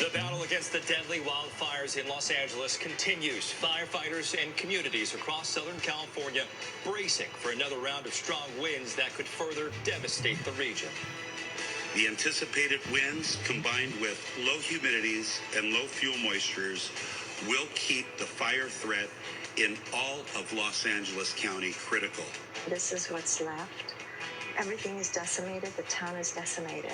The battle against the deadly wildfires in Los Angeles continues. Firefighters and communities across Southern California bracing for another round of strong winds that could further devastate the region. The anticipated winds, combined with low humidities and low fuel moistures, will keep the fire threat in all of Los Angeles County critical. This is what's left. Everything is decimated. The town is decimated.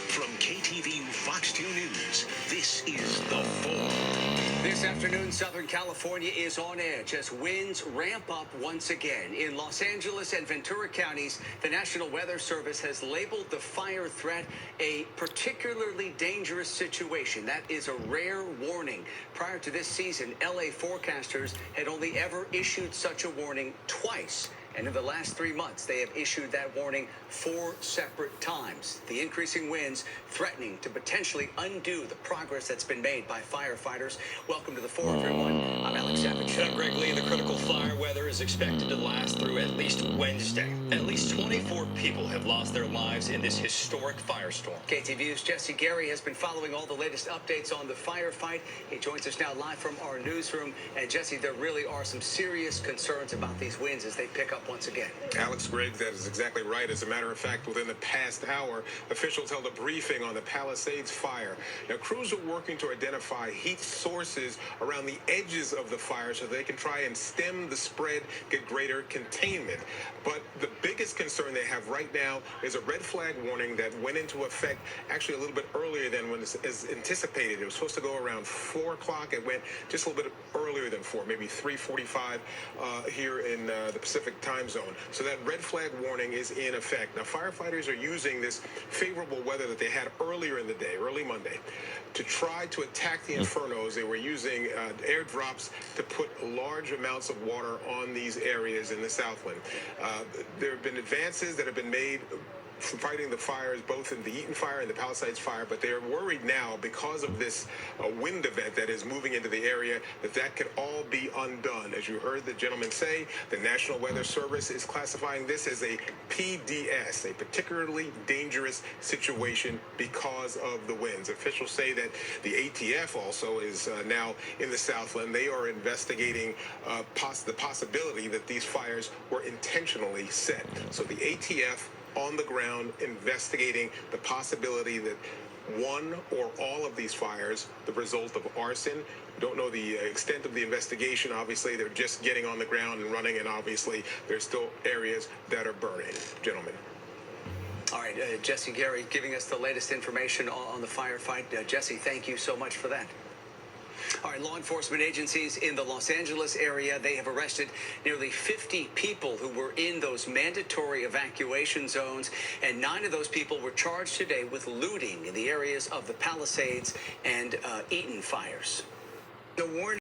From KTVU Fox 2 News, this is The Fold. This afternoon, Southern California is on edge as winds ramp up once again. In Los Angeles and Ventura counties, the National Weather Service has labeled the fire threat a particularly dangerous situation. That is a rare warning. Prior to this season, LA forecasters had only ever issued such a warning twice. And in the last 3 months, they have issued that warning 4 separate times. The increasing winds threatening to potentially undo the progress that's been made by firefighters. Welcome to The Fold, everyone. I'm Alex Savage. I'm Greg Lee. The critical fire weather is expected to last through at least Wednesday. At least 24 people have lost their lives in this historic firestorm. KTVU's Jesse Gary has been following all the latest updates on the firefight. He joins us now live from our newsroom. And Jesse, there really are some serious concerns about these winds as they pick up once again. Alex, Greg, that is exactly right. As a matter of fact, within the past hour, officials held a briefing on the Palisades fire. Now, crews are working to identify heat sources around the edges of the fire so they can try and stem the spread, get greater containment. But the biggest concern they have right now is a red flag warning that went into effect actually a little bit earlier than when is anticipated. It was supposed to go around 4 o'clock. It went just a little bit earlier than 4, maybe 3:45 here in the Pacific time zone. So that red flag warning is in effect. Now, firefighters are using this favorable weather that they had earlier in the day, early Monday, to try to attack the infernos. They were using airdrops to put large amounts of water on these areas in the Southland. There have been advances that have been made from fighting the fires, both in the Eaton fire and the Palisades fire, but they're worried now because of this wind event that is moving into the area that could all be undone. As you heard the gentleman say, the National Weather Service is classifying this as a PDS, a particularly dangerous situation because of the winds. Officials say that the ATF also is now in the Southland. They are investigating the possibility that these fires were intentionally set. So the ATF on the ground investigating the possibility that one or all of these fires, the result of arson. Don't know the extent of the investigation. Obviously, they're just getting on the ground and running, and obviously there's still areas that are burning. Gentlemen. All right, Jesse Gary giving us the latest information on the firefight. Jesse, thank you so much for that. All right, law enforcement agencies in the Los Angeles area, they have arrested nearly 50 people who were in those mandatory evacuation zones, and 9 of those people were charged today with looting in the areas of the Palisades and Eaton fires. The warning